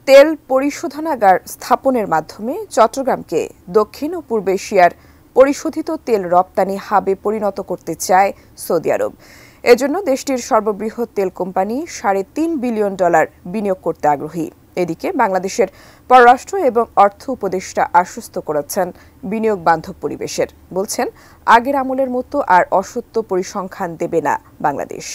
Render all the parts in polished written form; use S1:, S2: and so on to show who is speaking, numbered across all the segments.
S1: তেল পরিশোধনাগার স্থাপনের মাধ্যমে চট্টগ্রামকে দক্ষিণ ও পূর্ব এশিয়ার পরিশোধিত তেল রপ্তানি হাবে পরিণত করতে চায় সৌদি আরব। এজন্য দেশটির সর্ববৃহৎ তেল কোম্পানি $3.5 বিলিয়ন বিনিয়োগ করতে আগ্রহী। এদিকে বাংলাদেশের পররাষ্ট্র এবং অর্থ উপদেষ্টা আশ্বস্ত করেছেন বিনিয়োগ বান্ধব পরিবেশের। বলছেন, আগের আমলের মতো আর অসত্য পরিসংখ্যান দেবে না বাংলাদেশ।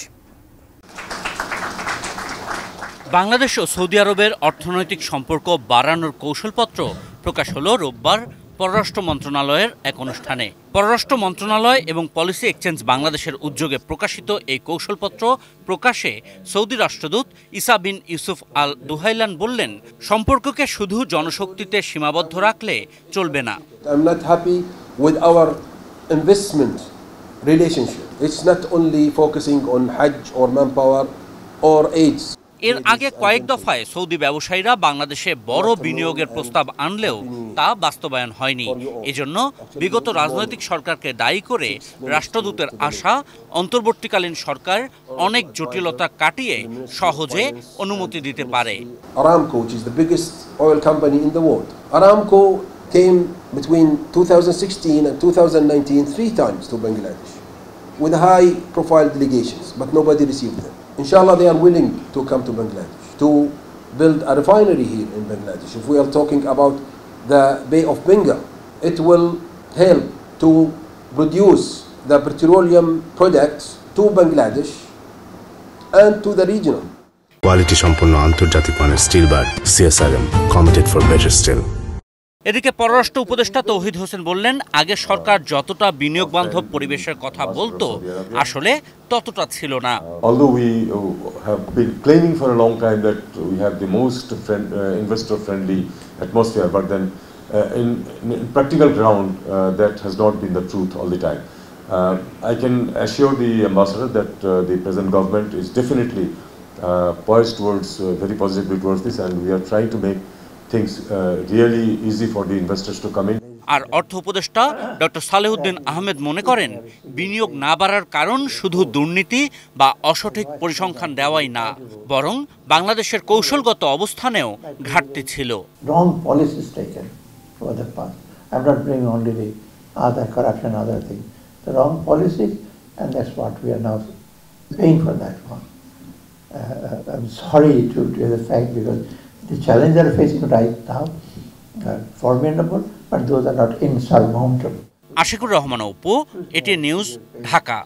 S2: বাংলাদেশ ও সৌদি আরবের অর্থনৈতিক সম্পর্ক বাড়ানোর কৌশলপত্র প্রকাশ হলো রোববার পররাষ্ট্র মন্ত্রণালয়ের এক অনুষ্ঠানে। পররাষ্ট্র মন্ত্রণালয় এবং পলিসি এক্সচেঞ্জ বাংলাদেশের উদ্যোগে প্রকাশিত এই কৌশলপত্র প্রকাশে সৌদি রাষ্ট্রদূত ইসা বিন ইউসুফ আল দুহাইলান বললেন, সম্পর্ককে শুধু জনশক্তিতে সীমাবদ্ধ রাখলে চলবে না।
S3: I'm not happy with our investment relationship. It's not only focusing on Hajj or manpower or aids.
S2: এর আগে কয়েক দফায় সৌদি ব্যবসায়ীরা বাংলাদেশে বড় বিনিয়োগের প্রস্তাব আনলেও তা বাস্তবায়ন হয়নি। এজন্য বিগত রাজনৈতিক সরকারকে দায়ী করে রাষ্ট্রদূতের আশা অন্তর্বর্তীকালীন সরকার অনেক জটিলতা কাটিয়ে সহজে অনুমতি দিতে পারে।
S3: Aramco, which is the biggest oil company in the world. Aramco came between 2016 and 2019 3 times to Bangladesh with high profile delegations, but nobody received them. Inshallah, they are willing to come to Bangladesh to build a refinery here in Bangladesh. If we are talking about the Bay of Bengal, it will help to produce the petroleum products to Bangladesh and to the region.
S4: Quality সম্পন্ন আন্তর্জাতিক মানের still bar CSRM, committed for better steel.
S2: এদিকে পররাষ্ট্র উপদেষ্টা তৌহিদ হোসেন বললেন, আগে সরকার যতটা বিনিয়োগ বান্ধব পরিবেশের কথা বলতো আসলে ততটা ছিল না।
S5: Although we have been claiming for a long time that we have the most investor friendly atmosphere, but then in practical ground that has not been the truth all the time. I can assure the ambassador that the present government is definitely poised towards very positively towards this, and we are trying to make things really easy for the investors to come in.
S2: আর অর্থ উপদেষ্টা doctor Salehuddin Ahmed মনে করেন, বিনিয়োগ না বাড়ার কারণ শুধু দুর্নীতি বা অসঠিক পরিসংখ্যান দেওয়াই না, বরং বাংলাদেশের কৌশলগত অবস্থানেও ঘাটতি ছিল।
S6: Wrong policies taken for the past. I'm not bringing only the other corruption, other things. The wrong policies, and that's what we are now paying for that one. I'm sorry to the fact, because the challenges they are facing right now are formidable, but those are not insurmountable.
S2: Ashikur Rahman Apu, এটি news, Dhaka.